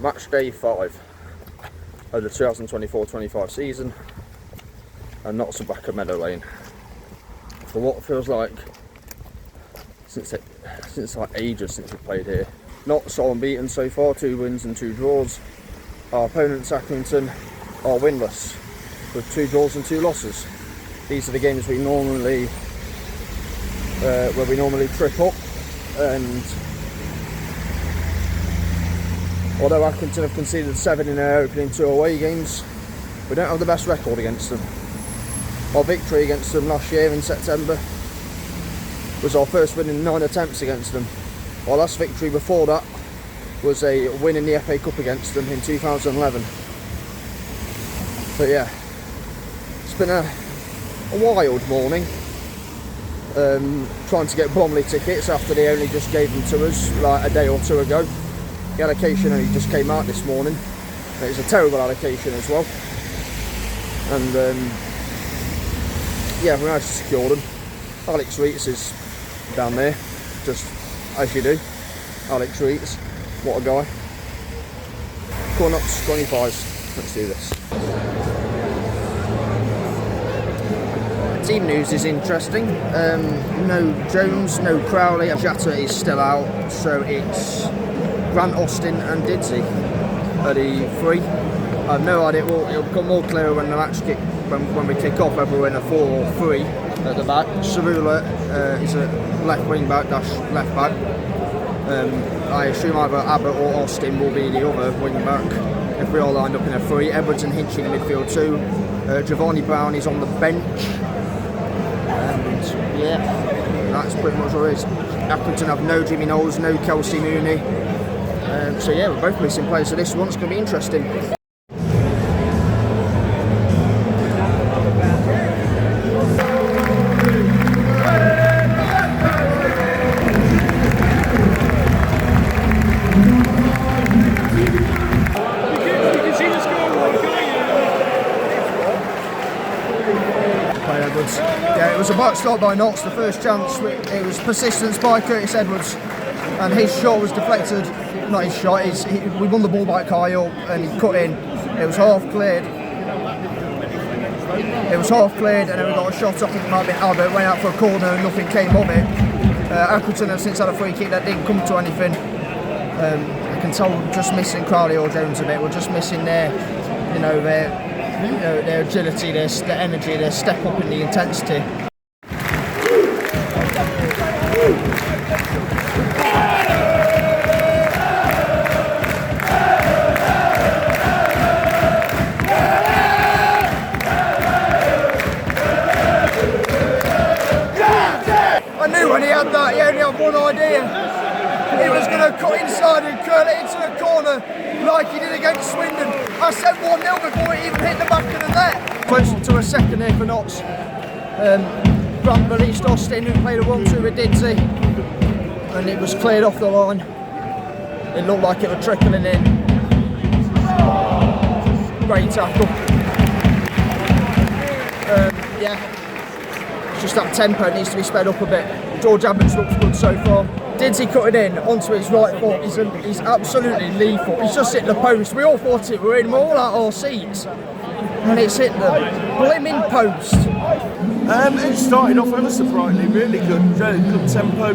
Match day 5 of the 2024-25 season, and Notts are back at Meadow Lane for what feels like since like ages since we played here. Notts are unbeaten so far, 2 wins and 2 draws. Our opponents, Accrigton, are winless with 2 draws and 2 losses. These are the games we normally where we normally trip up, and although Accrigton have conceded 7 in their opening 2 away games, we don't have the best record against them. Our victory against them last year in September was our first win in 9 attempts against them. Our last victory before that was a win in the FA Cup against them in 2011. But yeah, it's been a wild morning. Trying to get Bromley tickets after they only just gave them to us like a day or 2 ago. The allocation only just came out this morning. It was a terrible allocation as well. And yeah, we managed to secure them. Alex Reitz is down there, just as you do. Alex Reitz, what a guy. Come on, Notts, 25s, let's do this. Team news is interesting. No Jones, no Crowley. Jatta is still out, so it's Grant, Austin and Didsey are the 3. I have no idea. Well, it'll become more clear when the match when we kick off, whether we're in a 4 or 3 at the back. Cerula is a left wing back dash left back. I assume either Abbott or Austin will be the other wing back if we all lined up in a 3. Edwards and Hinch in the midfield too. Giovanni Brown is on the bench. And yeah, that's pretty much what it is. Accrigton have no Jimmy Knowles, no Kelsey Mooney. So yeah, we're both missing players, so this one's going to be interesting. Yeah, it was a back stop by Notts, the first chance. It was persistence by Curtis Edwards, and his shot was deflected. Not his shot, we won the ball back high up and he cut in. It was half cleared. And then we got a shot off. It might have been Albert, went out for a corner and nothing came of it. Accrigton have since had a free kick that didn't come to anything. I can tell we're just missing Crowley or Jones a bit. We're just missing their agility, their energy, their step up in the intensity. I knew when he had that, he only had one idea. He was going to cut inside and curl it into the corner like he did against Swindon. I said 1-0 before it even hit the back of the net. Close to a second here for Notts. Grant released Austin, who played a 1-2 with Didsey, and it was cleared off the line. It looked like it was trickling in. Great tackle. Yeah. It's just that tempo needs to be sped up a bit. George Abbott's looks good so far. Didsey cut it in onto his right foot. He's absolutely lethal. He's just hit the post. We all thought it were in. We're all out our seats, and it's hit the blimmin' post. It started off ever so brightly, really good tempo.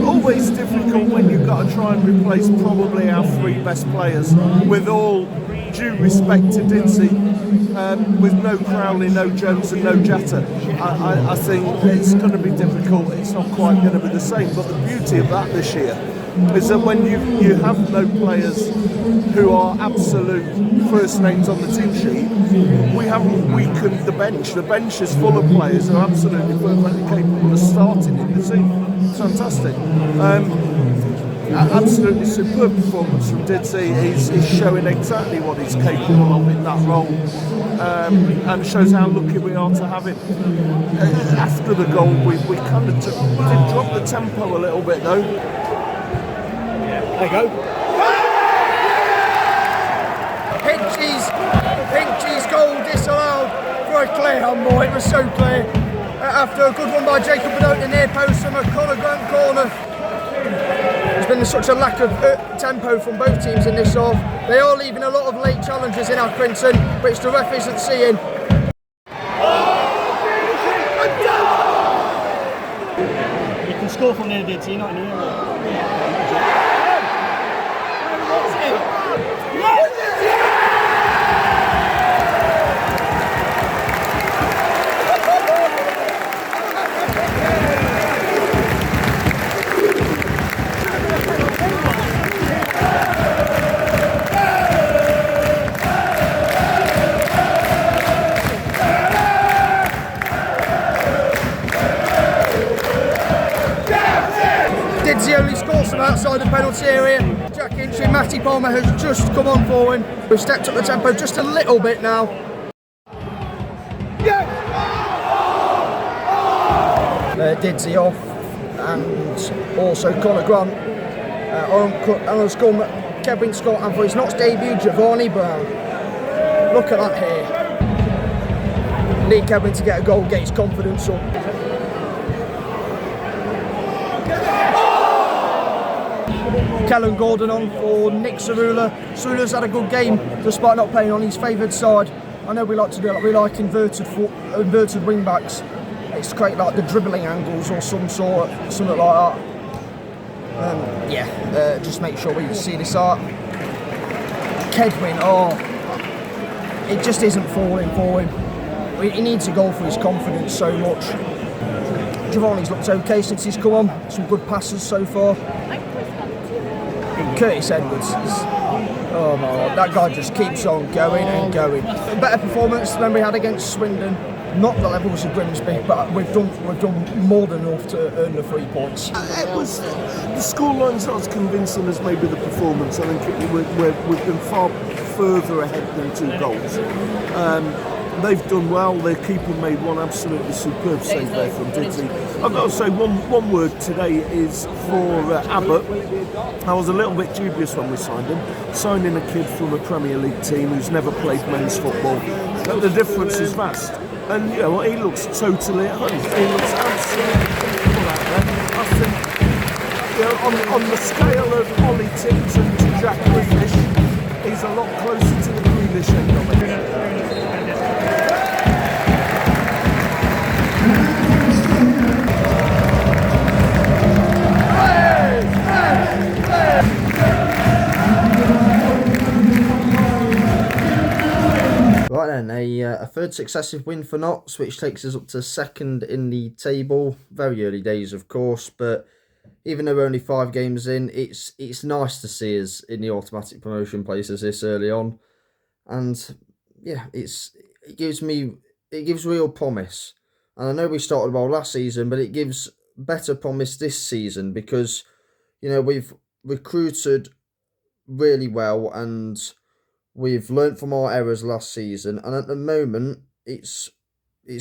Always difficult when you've got to try and replace probably our 3 best players, with all due respect to Didsey. With no Crowley, no Jones and no Jatta, I think it's going to be difficult. It's not quite going to be the same, but the beauty of that this year is that when you have no players who are absolute first names on the team sheet, we haven't weakened the bench. The bench is full of players who are absolutely perfectly capable of starting in the team. It's fantastic. Absolutely superb performance from Didsey. He's showing exactly what he's capable of in that role, and shows how lucky we are to have him. After the goal, we kind of did drop the tempo a little bit though. There you go. Hinchy's goal disallowed for a clear handball. It was so clear. After a good one by Jacob Bedot in the near post from a Conor Grant corner. There's been such a lack of tempo from both teams in this half. They are leaving a lot of late challenges in Accrigton, which the ref isn't seeing. You can score from there, DT, not in here. He only scores from outside the penalty area. Jack Hinchy, Matty Palmer has just come on forward. We've stepped up the tempo just a little bit now. Didsey off, and also Conor Grant. On score, Kevin Scott, and for his Notts debut, Giovanni Brown. Look at that here. Need Kevin to get a goal, get his confidence up. Kellen Gordon on for Nick Cerula. Cerula's had a good game despite not playing on his favoured side. I know we like to do it, we like inverted wing backs. It's great, like the dribbling angles or something like that. Just make sure we see this art. Kedwin, it just isn't falling for him. He needs a goal for his confidence so much. Giovanni's looked okay since he's come on. Some good passes so far. Curtis Edwards, oh my God, that guy just keeps on going and going. A better performance than we had against Swindon. Not the levels of Grimsby, but we've done more than enough to earn the 3 points. It was the scoreline's not as convincing as maybe the performance. I think we've been far further ahead than 2 goals. They've done well. Their keeper made one absolutely superb save there from Didsey. I've got to say one word today is for Abbott. I was a little bit dubious when we signed him. Signing a kid from a Premier League team who's never played men's football, the difference is vast. And you know, he looks totally at home. He looks absolutely comfortable out there. I think, you know, on the scale of Ollie Tibbs and Jack Grealish, he's a lot closer to the Grealish end of it. Right then, a third successive win for Notts, which takes us up to second in the table. Very early days, of course, but even though we're only 5 games in, it's nice to see us in the automatic promotion places this early on, and yeah, it gives real promise. And I know we started well last season, but it gives better promise this season because, you know, we've recruited really well and we've learnt from our errors last season, and at the moment it's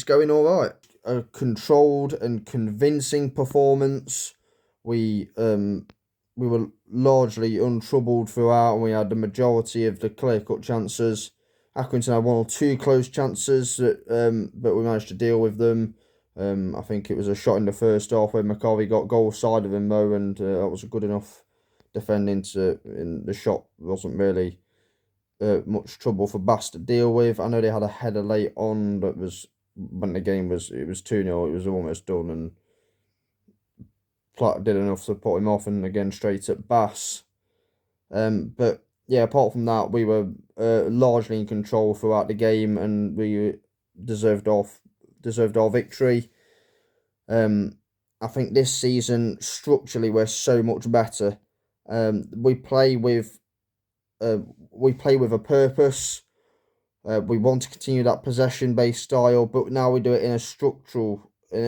going all right. A controlled and convincing performance. We were largely untroubled throughout, and we had the majority of the clear-cut chances. Accrigton had 1 or 2 close chances, but we managed to deal with them. I think it was a shot in the first half where McCarvey got goal side of him though, and that was a good enough defending in the shot wasn't really much trouble for Bass to deal with. I know they had a header late on, but when the game was 2-0, it was almost done, and Platt did enough to put him off, and again straight at Bass. But yeah, apart from that, we were largely in control throughout the game, and we deserved our victory. I think this season structurally we're so much better. We play with a purpose. We want to continue that possession-based style, but now we do it in a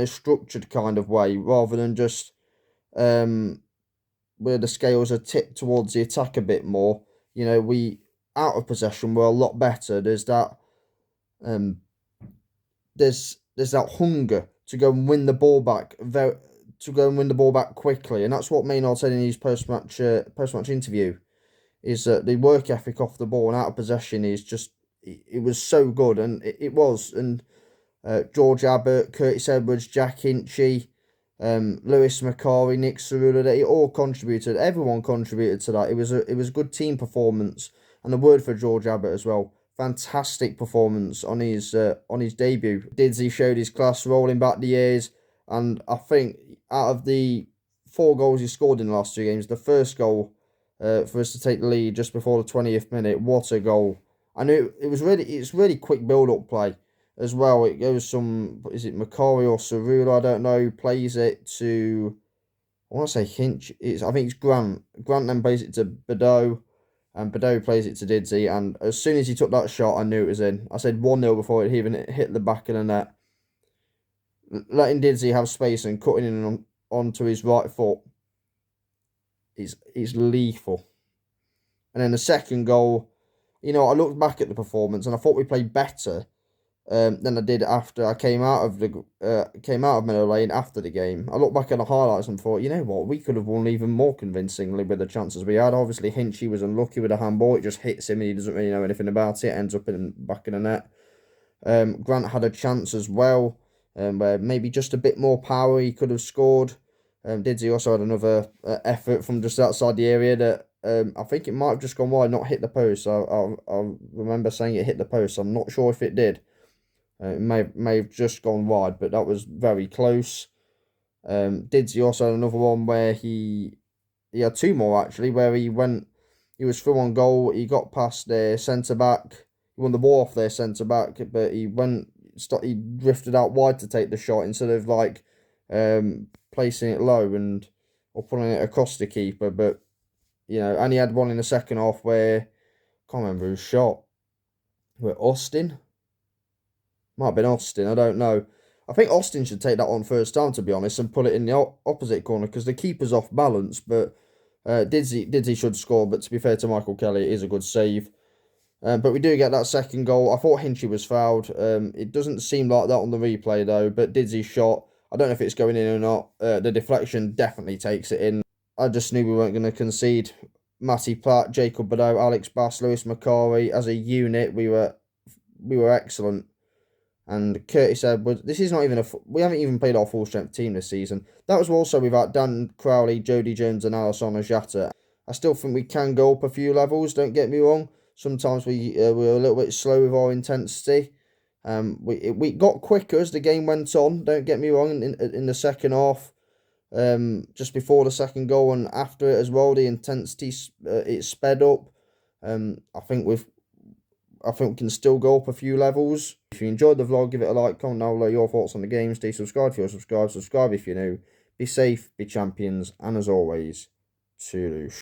structured kind of way, rather than just where the scales are tipped towards the attack a bit more. You know, we out of possession we're a lot better. There's that hunger to go and win the ball back quickly, and that's what Maynard said in his post-match interview. Is that the work ethic off the ball and out of possession is just, it was so good, and it was. And George Abbott, Curtis Edwards, Jack Hinchy, Lewis McCarry, Nick Cerullo, they all contributed. Everyone contributed to that. It was a good team performance, and the word for George Abbott as well. Fantastic performance on his debut. Didsey showed his class, rolling back the years, and I think out of the 4 goals he scored in the last 2 games, the first goal for us to take the lead just before the 20th minute, what a goal! I knew it's really quick build-up play as well. It goes is it McCarry or Cerullo, I don't know, plays it to, I want to say Hinch. I think it's Grant. Grant then plays it to Bordeaux, and Bordeaux plays it to Didsey. And as soon as he took that shot, I knew it was in. I said 1-0 before it even hit the back of the net. Letting Didsey have space and cutting in onto his right foot is lethal. And then the second goal, I looked back at the performance and I thought we played better than I did after I came out of Meadow Lane after the game. I looked back at the highlights and thought, you know what, we could have won even more convincingly with the chances we had. Obviously, Hinchy was unlucky with a handball. It just hits him and he doesn't really know anything about it. Ends up in the back of the net. Grant had a chance as well, where maybe just a bit more power he could have scored. Didsey also had another effort from just outside the area that I think it might have just gone wide, not hit the post. I remember saying it hit the post. I'm not sure if it did. It may have just gone wide, but that was very close. Didsey also had another one where he had 2 more actually, where he was through on goal. He got past their centre back. He won the ball off their centre back, but he drifted out wide to take the shot instead of placing it low or pulling it across the keeper. But and he had one in the second half where I can't remember who shot. Where Austin. Might have been Austin, I don't know. I think Austin should take that on first time, to be honest, and put it in the opposite corner because the keeper's off balance. But Didsey should score, but to be fair to Michael Kelly, it is a good save. But we do get that second goal. I thought Hinchy was fouled. It doesn't seem like that on the replay, though. But Didsey's shot, I don't know if it's going in or not. The deflection definitely takes it in. I just knew we weren't going to concede. Matty Platt, Jacob Bordeaux, Alex Bass, Lewis McCarry, as a unit, we were excellent. And Curtis Edwards, this is not even we haven't even played our full strength team this season. That was also without Dan Crowley, Jody Jones and Alessandro Jatta. I still think we can go up a few levels, don't get me wrong. Sometimes we're a little bit slow with our intensity. We got quicker as the game went on, don't get me wrong, in the second half. Just before the second goal and after it as well, the intensity it sped up. I think we can still go up a few levels. If you enjoyed the vlog, give it a like, comment down below your thoughts on the game. Stay subscribed if you're subscribed, subscribe if you're new. Be safe, be champions, and as always, toodaloo.